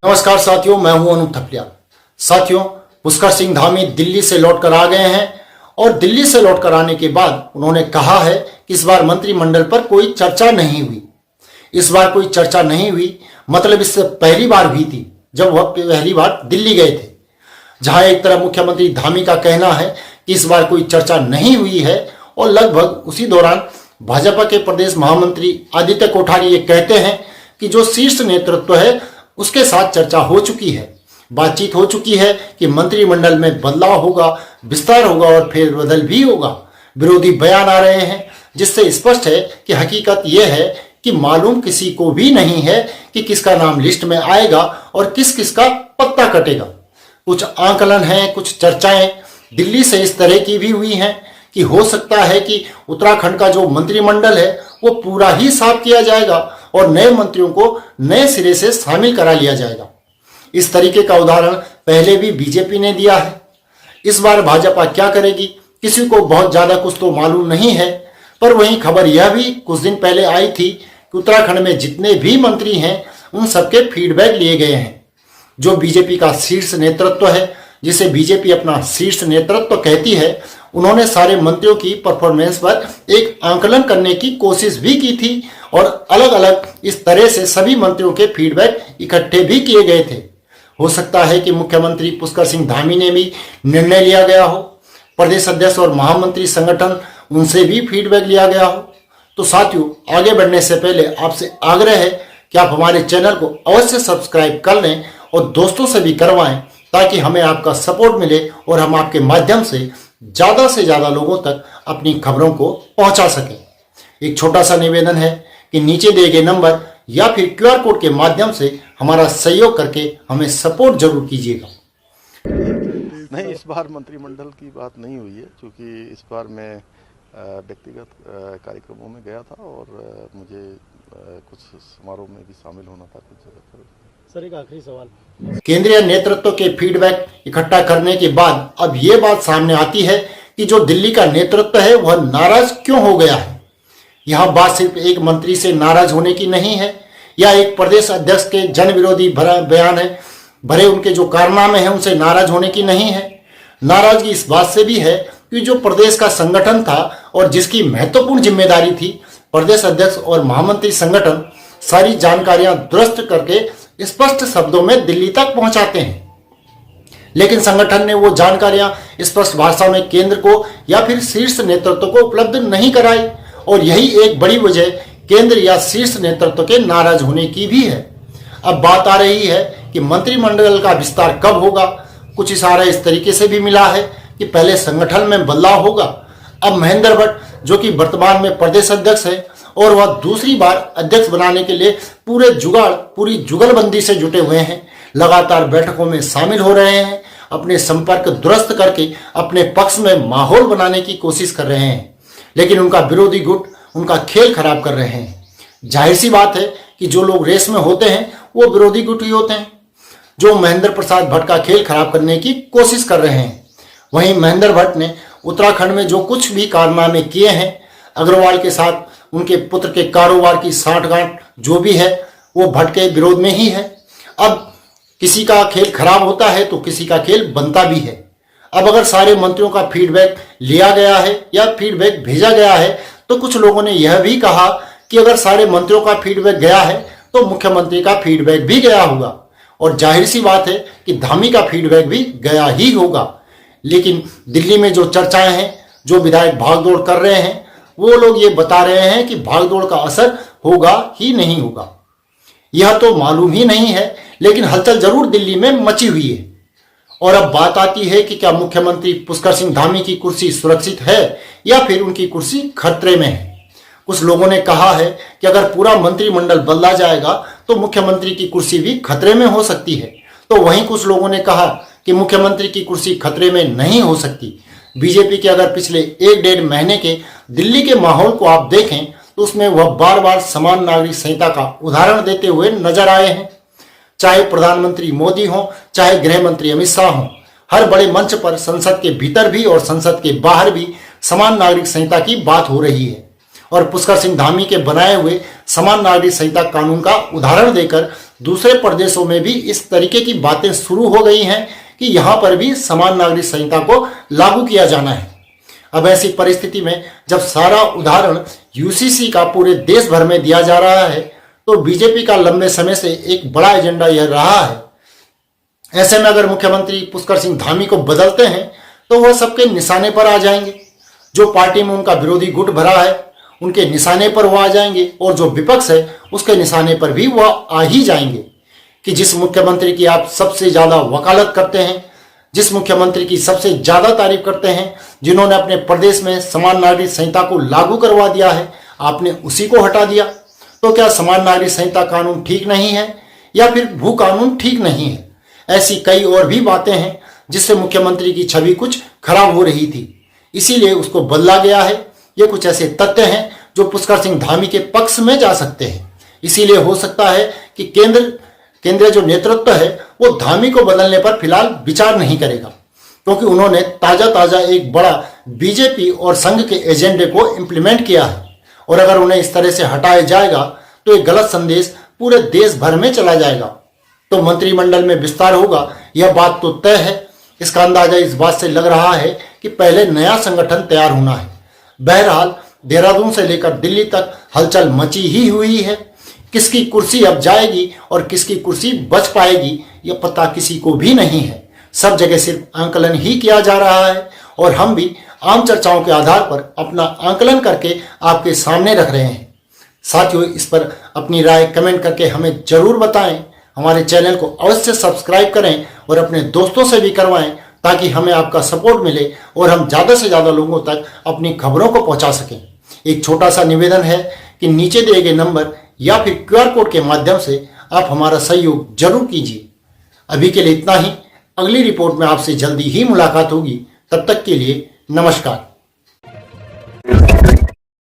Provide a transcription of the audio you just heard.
नमस्कार साथियों, मैं हूं अनूप थपलियाल। साथियों, पुष्कर सिंह धामी दिल्ली से लौटकर आ गए हैं और दिल्ली से लौटकर आने के बाद उन्होंने कहा है कि इस बार मंत्रिमंडल पर कोई चर्चा नहीं हुई। इस बार कोई चर्चा नहीं हुई मतलब इससे पहली बार हुई थी जब वह पहली बार दिल्ली गए थे, जहां एक तरफ मुख्यमंत्री धामी का कहना है कि इस बार कोई चर्चा नहीं हुई है और लगभग उसी दौरान भाजपा के प्रदेश महामंत्री आदित्य कोठारी ये कहते हैं कि जो शीर्ष नेतृत्व है उसके साथ चर्चा हो चुकी है, बातचीत हो चुकी है कि मंत्रिमंडल में बदलाव होगा, विस्तार होगा और फेरबदल भी होगा। विरोधी बयान आ रहे हैं जिससे स्पष्ट है कि हकीकत यह है कि मालूम किसी को भी नहीं है कि किसका नाम लिस्ट में आएगा और किस किस का पत्ता कटेगा। कुछ आंकलन हैं, कुछ चर्चाएं दिल्ली से इस तरह की भी हुई हैं कि हो सकता है कि उत्तराखंड का जो मंत्रिमंडल है वो पूरा ही साफ किया जाएगा और नए मंत्रियों को नए सिरे से शामिल करा लिया जाएगा। इस तरीके का उदाहरण पहले भी बीजेपी ने दिया है। इस बार भाजपा क्या करेगी किसी को बहुत ज्यादा कुछ तो मालूम नहीं है, पर वहीं खबर यह भी कुछ दिन पहले आई थी कि उत्तराखंड में जितने भी मंत्री हैं उन सबके फीडबैक लिए गए हैं। जो बीजेपी का शीर्ष नेतृत्व है, जिसे बीजेपी अपना शीर्ष नेतृत्व कहती है, उन्होंने सारे मंत्रियों की परफॉर्मेंस पर एक आंकलन करने की कोशिश भी की थी और अलग अलग इस तरह से सभी मंत्रियों के फीडबैक इकट्ठे भी किए गए थे। हो सकता है कि मुख्यमंत्री पुष्कर सिंह धामी ने भी निर्णय लिया गया हो, प्रदेश अध्यक्ष और महामंत्री संगठन उनसे भी फीडबैक लिया गया हो। तो साथियों, आगे बढ़ने से पहले आपसे आग्रह है कि आप हमारे चैनल को अवश्य सब्सक्राइब कर लें और दोस्तों से भी करवाएं ताकि हमें आपका सपोर्ट मिले और हम आपके माध्यम से ज़्यादा लोगों तक अपनी खबरों को पहुंचा सकें। एक छोटा सा निवेदन है कि नीचे दिए गए नंबर या फिर क्यूआर कोड के माध्यम से हमारा सहयोग करके हमें सपोर्ट जरूर कीजिएगा। नहीं, इस बार मंत्रिमंडल की बात नहीं हुई है क्योंकि इस बार मैं व्यक्तिगत कार्यक्रमों में गया था और मुझे कुछ समारोह में भी शामिल होना था कुछ जगह पर। सर, एक आखिरी सवाल, केंद्रीय नेतृत्व के फीडबैक इकट्ठा करने के बाद अब ये बात सामने आती है कि जो दिल्ली का नेतृत्व है वह नाराज क्यों हो गया है। यह बात सिर्फ एक मंत्री से नाराज होने की नहीं है या एक प्रदेश अध्यक्ष के जन विरोधी बयान है भरे उनके जो कारनामे हैं उनसे नाराज होने की नहीं है। नाराजगी इस बात से भी है कि जो प्रदेश का संगठन था और जिसकी महत्वपूर्ण जिम्मेदारी थी, प्रदेश अध्यक्ष और महामंत्री संगठन सारी जानकारियां दुरुस्त करके स्पष्ट शब्दों में दिल्ली तक पहुंचाते हैं, लेकिन संगठन ने वो जानकारियां स्पष्ट भाषा में केंद्र को या फिर शीर्ष नेतृत्व को उपलब्ध नहीं कराई और यही एक बड़ी वजह केंद्र या शीर्ष नेतृत्व के नाराज होने की भी है। अब बात आ रही है कि मंत्रिमंडल का विस्तार कब होगा। कुछ इशारा इस तरीके से भी मिला है कि पहले संगठन में बदलाव होगा। अब महेंद्र भट्ट जो कि वर्तमान में प्रदेश अध्यक्ष है और वह दूसरी बार अध्यक्ष बनाने के लिए पूरी जुगलबंदी से जुटे हुए हैं, लगातार बैठकों में शामिल हो रहे हैं, अपने संपर्क दुरुस्त करके अपने पक्ष में माहौल बनाने की कोशिश कर रहे हैं, लेकिन उनका विरोधी गुट उनका खेल खराब कर रहे हैं। जाहिर सी बात है कि जो लोग रेस में होते हैं वो विरोधी गुट ही होते हैं जो महेंद्र प्रसाद भट्ट का खेल खराब करने की कोशिश कर रहे हैं। वहीं महेंद्र भट्ट ने उत्तराखंड में जो कुछ भी कारनामे किए हैं, अग्रवाल के साथ उनके पुत्र के कारोबार की साठगांठ जो भी है वो भट्ट के विरोध में ही है। अब किसी का खेल खराब होता है तो किसी का खेल बनता भी है। अब अगर सारे मंत्रियों का फीडबैक लिया गया है या फीडबैक भेजा गया है तो कुछ लोगों ने यह भी कहा कि अगर सारे मंत्रियों का फीडबैक गया है तो मुख्यमंत्री का फीडबैक भी गया होगा और जाहिर सी बात है कि धामी का फीडबैक भी गया ही होगा। लेकिन दिल्ली में जो चर्चाएं हैं, जो विधायक भागदौड़ कर रहे हैं, वो लोग ये बता रहे हैं कि भागदौड़ का असर होगा ही नहीं होगा, यह तो मालूम ही नहीं है, लेकिन हलचल जरूर दिल्ली में मची हुई है। और अब बात आती है कि क्या मुख्यमंत्री पुष्कर सिंह धामी की कुर्सी सुरक्षित है या फिर उनकी कुर्सी खतरे में है। कुछ लोगों ने कहा है कि अगर पूरा मंत्रिमंडल बदला जाएगा तो मुख्यमंत्री की कुर्सी भी खतरे में हो सकती है, तो वहीं कुछ लोगों ने कहा कि मुख्यमंत्री की कुर्सी खतरे में नहीं हो सकती। बीजेपी के अगर पिछले 1-1.5 महीने के दिल्ली के माहौल को आप देखें तो उसमें वह बार बार समान नागरिक संहिता का उदाहरण देते हुए नजर आए हैं। चाहे प्रधानमंत्री मोदी हो, चाहे गृह मंत्री अमित शाह हो, हर बड़े मंच पर संसद के भीतर भी और संसद के बाहर भी समान नागरिक संहिता की बात हो रही है और पुष्कर सिंह धामी के बनाए हुए समान नागरिक संहिता कानून का उदाहरण देकर दूसरे प्रदेशों में भी इस तरीके की बातें शुरू हो गई हैं कि यहां पर भी समान नागरिक संहिता को लागू किया जाना है। अब ऐसी परिस्थिति में जब सारा उदाहरण यूसीसी का पूरे देश भर में दिया जा रहा है, तो बीजेपी का लंबे समय से एक बड़ा एजेंडा यह रहा है। ऐसे में अगर मुख्यमंत्री पुष्कर सिंह धामी को बदलते हैं तो वह सबके निशाने पर आ जाएंगे। जो पार्टी में उनका विरोधी गुट भरा है उनके निशाने पर वो आ जाएंगे, और जो विपक्ष है उसके निशाने पर भी वह आ ही जाएंगे। कि जिस मुख्यमंत्री की आप सबसे ज्यादा वकालत करते हैं, जिस मुख्यमंत्री की सबसे ज्यादा तारीफ करते हैं, जिन्होंने अपने प्रदेश में समान नागरिक संहिता को लागू करवा दिया है, आपने उसी को हटा दिया। तो क्या समान नागरिक संहिता कानून ठीक नहीं है या फिर भू कानून ठीक नहीं है? ऐसी कई और भी बातें हैं जिससे मुख्यमंत्री की छवि कुछ खराब हो रही थी, इसीलिए उसको बदला गया है। ये कुछ ऐसे तथ्य हैं जो पुष्कर सिंह धामी के पक्ष में जा सकते हैं। इसीलिए हो सकता है कि केंद्रीय जो नेतृत्व है वो धामी को बदलने पर फिलहाल विचार नहीं करेगा, क्योंकि उन्होंने ताजा एक बड़ा बीजेपी और संघ के एजेंडे को इम्प्लीमेंट किया है। और अगर उन्हें इस तरह से हटाया जाएगा तो एक गलत संदेश पूरे देश भर में चला जाएगा, तो मंत्रिमंडल में विस्तार होगा, यह बात तो तय है। इसका अंदाजा इस बात से लग रहा है कि पहले नया संगठन तैयार होना है। बहरहाल देहरादून से लेकर दिल्ली तक हलचल मची ही हुई है। किसकी कुर्सी अब जाएगी और किसकी कुर्सी बच पाएगी यह पता किसी को भी नहीं है। सब जगह सिर्फ आंकलन ही किया जा रहा है, और हम भी आम चर्चाओं के आधार पर अपना आंकलन करके आपके सामने रख रहे हैं। साथियों, इस पर अपनी राय कमेंट करके हमें जरूर बताएं। हमारे चैनल को अवश्य सब्सक्राइब करें और अपने दोस्तों से भी करवाएं, ताकि हमें आपका सपोर्ट मिले और हम ज़्यादा से ज़्यादा लोगों तक अपनी खबरों को पहुंचा सकें। एक छोटा सा निवेदन है कि नीचे दिए गए नंबर या फिर QR कोड के माध्यम से आप हमारा सहयोग जरूर कीजिए। अभी के लिए इतना ही। अगली रिपोर्ट में आपसे जल्दी ही मुलाकात होगी। तब तक के लिए नमस्कार।